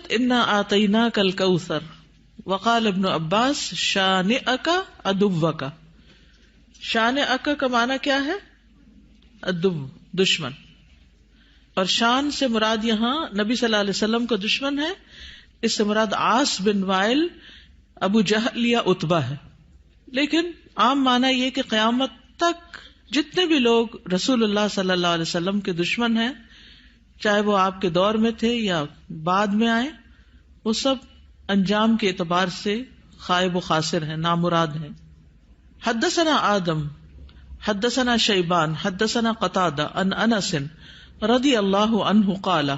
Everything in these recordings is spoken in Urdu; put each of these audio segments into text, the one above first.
انا آتیناک الکوثر وقال ابن عباس شانئک عدوک. شانئک کا معنی کیا ہے؟ عدو، دشمن. اور شان سے مراد یہاں نبی صلی اللہ علیہ وسلم کا دشمن ہے. اس سے مراد عاص بن وائل، ابو جہل یا عتبہ ہے. لیکن عام معنی یہ کہ قیامت تک جتنے بھی لوگ رسول اللہ صلی اللہ علیہ وسلم کے دشمن ہیں، چاہے وہ آپ کے دور میں تھے یا بعد میں آئے، وہ سب انجام کے اعتبار سے خائب و خاسر ہیں، نامراد ہیں. حدثنا آدم حدثنا شیبان حدثنا قتادہ عن انس رضی اللہ عنہ قال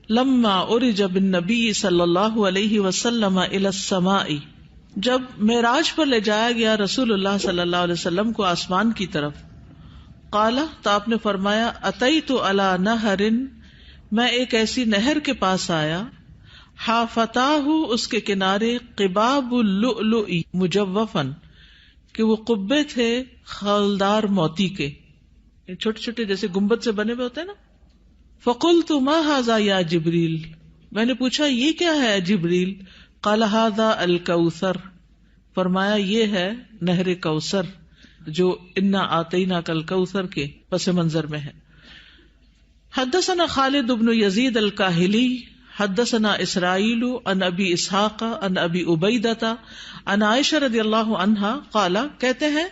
لما عرج بالنبی صلی اللہ علیہ وسلم الی السماء، جب معراج پر لے جایا گیا رسول اللہ صلی اللہ علیہ وسلم کو آسمان کی طرف، قال تو آپ نے فرمایا اتیت علی نہر، میں ایک ایسی نہر کے پاس آیا، حافتاہ اس کے کنارے قباب اللؤلؤ مجوفا، کہ وہ قبے تھے خالدار موتی کے، چھوٹے چھوٹے جیسے گنبد سے بنے ہوئے ہوتے ہیں نا. فقلت ما ھذا یا جبریل، میں نے پوچھا یہ کیا ہے جبریل؟ قال ھذا الکوثر، فرمایا یہ ہے نہر کوثر جو انا آتیناک الکوثر کے پس منظر میں ہے. حدثنا خالد بن یزید الکاہلی حدثنا اسرائیل عن ابی اسحاق عن ابی عبیدہ عن عائشہ رضی اللہ عنہا قال، کہتے ہیں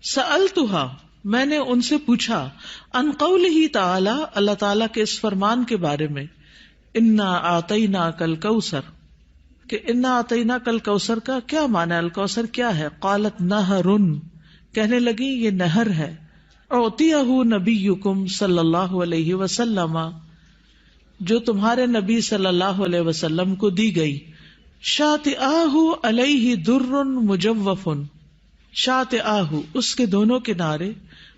سألتها، میں نے ان سے پوچھا، عن قولہ تعالی، اللہ تعالیٰ کے اس فرمان کے بارے میں، انا آتیناک الکوثر، کہ انا آتیناک الکوثر کا کیا معنی ہے؟ الکوثر کیا ہے؟ قالت نہر، کہنے لگی یہ نہر ہے، اعطیہ نبیکم صلی اللہ علیہ وسلم، جو تمہارے نبی صلی اللہ علیہ وسلم کو دی گئی. شاطئاہ علیہ در مجوف، شاطئاہ اس کے دونوں کنارے،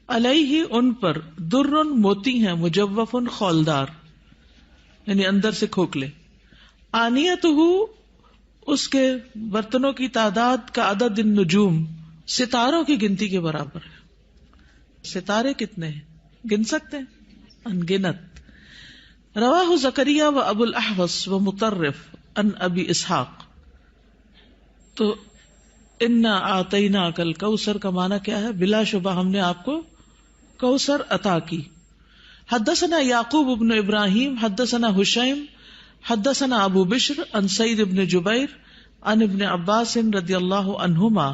علیہ ان پر، در موتی ہیں، مجوف خولدار یعنی اندر سے کھوکھلے. آنیتہ اس کے برتنوں کی تعداد کا عدد النجوم، ستاروں کی گنتی کے برابر ہے. ستارے کتنے ہیں گن سکتے ہیں؟ انگنت. رواہ زکریا و ابو الاحوص و مطرف عن ابی اسحاق. تو انا آتیناک الکوثر کا معنی کیا ہے؟ بلا شبہ ہم نے آپ کو کوثر عطا کی. حدثنا یعقوب بن ابراہیم حدثنا حشیم حدثنا ابو بشر عن سعید بن جبیر عن ابن عباس رضی اللہ عنہما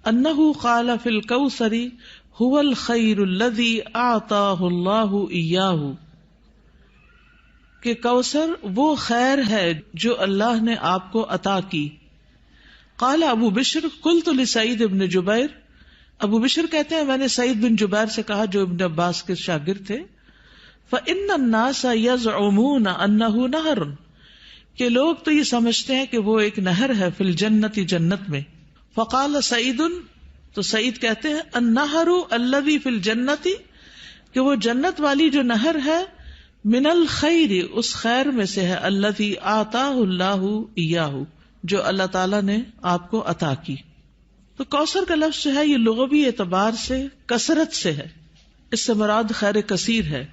انہ قال فی الکوثر هو الخیر الذی اعطاہ اللہ ایاہ، کہ کوثر وہ خیر ہے جو اللہ نے آپ کو عطا کی. قال ابو بشر قلت لسعید بن جبیر، ابو بشر کہتے ہیں میں نے سعید بن جبیر سے کہا جو ابن عباس کے شاگرد تھے، فإن الناس يزعمون انه نہر، کہ لوگ تو یہ سمجھتے ہیں کہ وہ ایک نہر ہے، فی الجنت جنت میں. فقال سعید، تو سعید کہتے ہیں النہر الذی فی الجنت، کہ وہ جنت والی جو نہر ہے، من الخیر اس خیر میں سے ہے، الذی آتاہ اللہ ایاہ جو اللہ تعالیٰ نے آپ کو عطا کی. تو کوثر کا لفظ جو ہے یہ لغوی اعتبار سے کثرت سے ہے، اس سے مراد خیر کثیر ہے،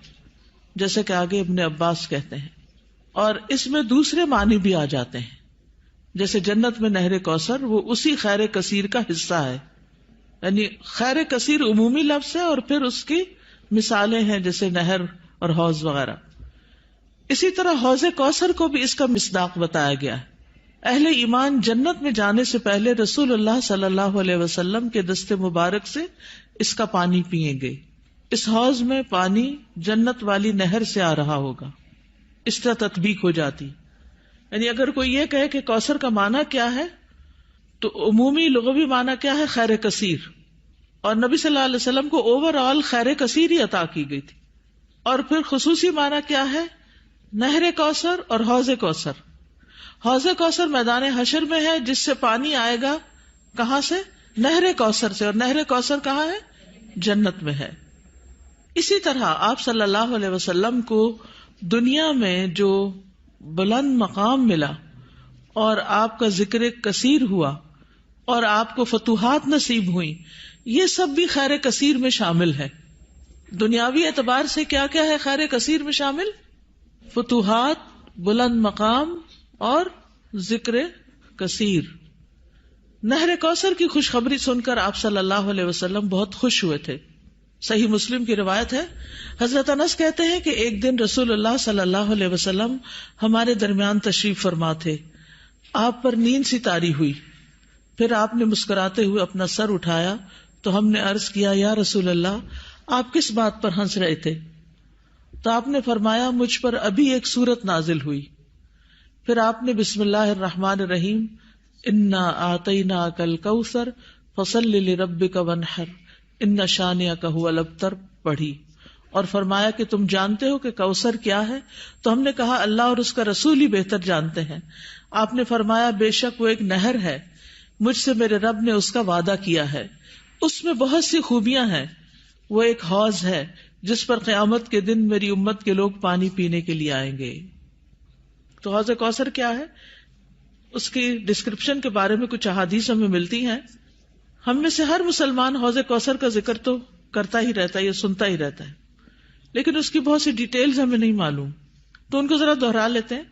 جیسے کہ آگے ابن عباس کہتے ہیں. اور اس میں دوسرے معنی بھی آ جاتے ہیں، جیسے جنت میں نہر کوثر وہ اسی خیر کثیر کا حصہ ہے، یعنی خیر کثیر عمومی لفظ ہے اور پھر اس کی مثالیں ہیں جیسے نہر اور حوض وغیرہ. اسی طرح حوض کوثر کو بھی اس کا مصداق بتایا گیا ہے. اہل ایمان جنت میں جانے سے پہلے رسول اللہ صلی اللہ علیہ وسلم کے دست مبارک سے اس کا پانی پیئیں گے. اس حوض میں پانی جنت والی نہر سے آ رہا ہوگا، اس طرح تطبیق ہو جاتی. یعنی اگر کوئی یہ کہے کہ کوثر کا معنی کیا ہے، تو عمومی لغوی معنی کیا ہے؟ خیر کثیر. اور نبی صلی اللہ علیہ وسلم کو اوور آل خیر کثیر ہی عطا کی گئی تھی. اور پھر خصوصی معنی کیا ہے؟ نہر کوثر اور حوض کوثر. حوض کوثر میدان حشر میں ہے، جس سے پانی آئے گا کہاں سے؟ نہر کوثر سے. اور نہر کوثر کہاں ہے؟ جنت میں ہے. اسی طرح آپ صلی اللہ علیہ وسلم کو دنیا میں جو بلند مقام ملا اور آپ کا ذکر کثیر ہوا اور آپ کو فتوحات نصیب ہوئی، یہ سب بھی خیر کثیر میں شامل ہے. دنیاوی اعتبار سے کیا کیا ہے خیر کثیر میں شامل؟ فتوحات، بلند مقام اور ذکر کثیر. نہر کوثر کی خوشخبری سن کر آپ صلی اللہ علیہ وسلم بہت خوش ہوئے تھے. صحیح مسلم کی روایت ہے, حضرت انس کہتے ہیں کہ ایک دن رسول اللہ صلی اللہ علیہ وسلم ہمارے درمیان تشریف فرما تھے. آپ پر نیند سی طاری ہوئی, پھر آپ نے مسکراتے ہوئے اپنا سر اٹھایا تو ہم نے عرض کیا, یا رسول اللہ, آپ کس بات پر ہنس رہے تھے؟ تو آپ نے فرمایا, مجھ پر ابھی ایک سورت نازل ہوئی. پھر آپ نے بسم اللہ الرحمن الرحیم انا اعطیناک الکوثر فصل لربک وانحر ان شانئک ھو الابتر پڑھی, اور فرمایا کہ تم جانتے ہو کہ کوثر کیا ہے؟ تو ہم نے کہا, اللہ اور اس کا رسول ہی بہتر جانتے ہیں. آپ نے فرمایا, بے شک وہ ایک نہر ہے, مجھ سے میرے رب نے اس کا وعدہ کیا ہے, اس میں بہت سی خوبیاں ہیں. وہ ایک حوض ہے جس پر قیامت کے دن میری امت کے لوگ پانی پینے کے لیے آئیں گے. تو حوض کوثر کیا ہے, اس کی ڈسکرپشن کے بارے میں کچھ احادیث ہمیں ملتی ہیں. ہم میں سے ہر مسلمان حوض کوثر کا ذکر تو کرتا ہی رہتا ہے یا سنتا ہی رہتا ہے, لیکن اس کی بہت سی ڈیٹیلز ہمیں نہیں معلوم, تو ان کو ذرا دوہرا لیتے ہیں.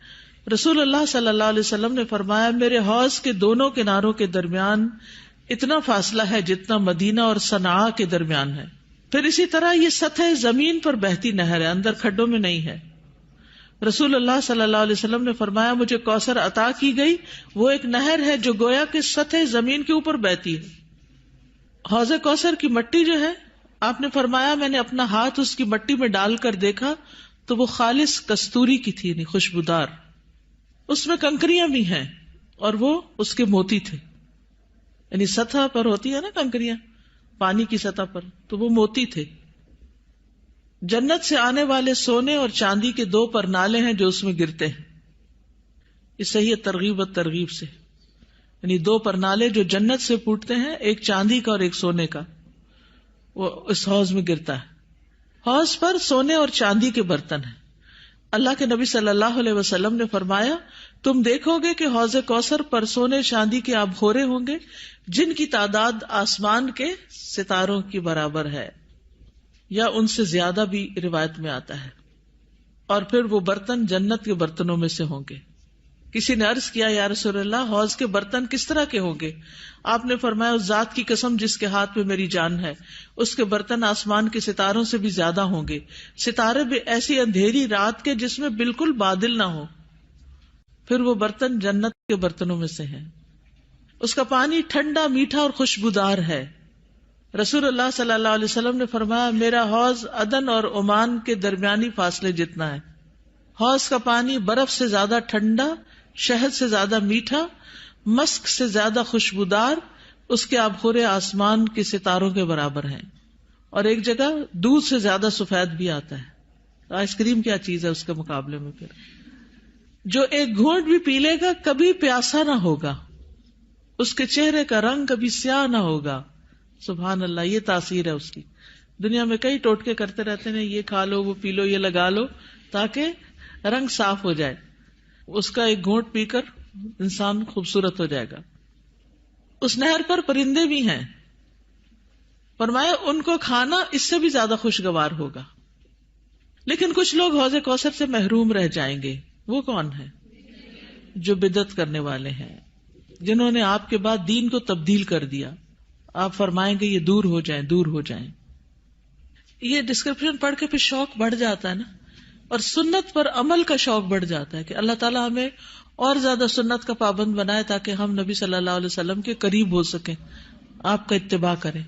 رسول اللہ صلی اللہ علیہ وسلم نے فرمایا, میرے حوض کے دونوں کناروں کے درمیان اتنا فاصلہ ہے جتنا مدینہ اور صنعاء کے درمیان ہے. پھر اسی طرح یہ سطح زمین پر بہتی نہر ہے, اندر کھڈوں میں نہیں ہے. رسول اللہ صلی اللہ علیہ وسلم نے فرمایا, مجھے کوثر عطا کی گئی, وہ ایک نہر ہے جو گویا کہ سطح زمین کے اوپر بہتی ہے. حوض کوثر کی مٹی جو ہے, آپ نے فرمایا, میں نے اپنا ہاتھ اس کی مٹی میں ڈال کر دیکھا تو وہ خالص کستوری کی تھی, یعنی خوشبودار. اس میں کنکریاں بھی ہیں اور وہ اس کے موتی تھے, یعنی سطح پر ہوتی ہے نا کنکریاں پانی کی سطح پر, تو وہ موتی تھے. جنت سے آنے والے سونے اور چاندی کے 2 پرنالے ہیں جو اس میں گرتے ہیں. یہ صحیح ترغیب و ترغیب سے, یعنی 2 پرنالے جو جنت سے پھوٹتے ہیں, ایک چاندی کا اور ایک سونے کا, وہ اس حوض میں گرتا ہے. حوض پر سونے اور چاندی کے برتن ہیں. اللہ کے نبی صلی اللہ علیہ وسلم نے فرمایا, تم دیکھو گے کہ حوض کوثر پر سونے چاندی کے آبخورے ہوں گے جن کی تعداد آسمان کے ستاروں کی برابر ہے, یا ان سے زیادہ بھی روایت میں آتا ہے. اور پھر وہ برتن جنت کے برتنوں میں سے ہوں گے. کسی نے عرض کیا, یا رسول اللہ, حوض کے برتن کس طرح کے ہوں گے؟ آپ نے فرمایا, اس ذات کی قسم جس کے ہاتھ میں میری جان ہے, اس کے برتن آسمان کے ستاروں سے بھی زیادہ ہوں گے, ستارے بھی ایسی اندھیری رات کے جس میں بالکل بادل نہ ہو. پھر وہ برتن جنت کے برتنوں میں سے ہیں. اس کا پانی ٹھنڈا, میٹھا اور خوشبودار ہے. رسول اللہ صلی اللہ علیہ وسلم نے فرمایا, میرا حوض عدن اور عمان کے درمیانی فاصلے جتنا ہے. حوض کا پانی برف سے زیادہ ٹھنڈا, شہد سے زیادہ میٹھا, مسک سے زیادہ خوشبودار, اس کے آبخورے آسمان کے ستاروں کے برابر ہیں. اور ایک جگہ دودھ سے زیادہ سفید بھی آتا ہے. آئس کریم کیا چیز ہے اس کے مقابلے میں. پھر جو ایک گھونٹ بھی پی لے گا کبھی پیاسا نہ ہوگا, اس کے چہرے کا رنگ کبھی سیاہ نہ ہوگا. سبحان اللہ, یہ تاثیر ہے اس کی. دنیا میں کئی ٹوٹکے کرتے رہتے ہیں, یہ کھا لو, وہ پی لو, یہ لگا لو تاکہ رنگ صاف ہو جائے. اس کا ایک گھونٹ پی کر انسان خوبصورت ہو جائے گا. اس نہر پر پرندے بھی ہیں. فرمایا, ان کو کھانا اس سے بھی زیادہ خوشگوار ہوگا. لیکن کچھ لوگ حوض کوثر سے محروم رہ جائیں گے. وہ کون ہیں؟ جو بدعت کرنے والے ہیں, جنہوں نے آپ کے بعد دین کو تبدیل کر دیا. آپ فرمائیں گے یہ دور ہو جائیں, دور ہو جائیں. یہ ڈسکرپشن پڑھ کے پھر شوق بڑھ جاتا ہے نا, اور سنت پر عمل کا شوق بڑھ جاتا ہے کہ اللہ تعالیٰ ہمیں اور زیادہ سنت کا پابند بنائے تاکہ ہم نبی صلی اللہ علیہ وسلم کے قریب ہو سکیں, آپ کا اتباع کریں.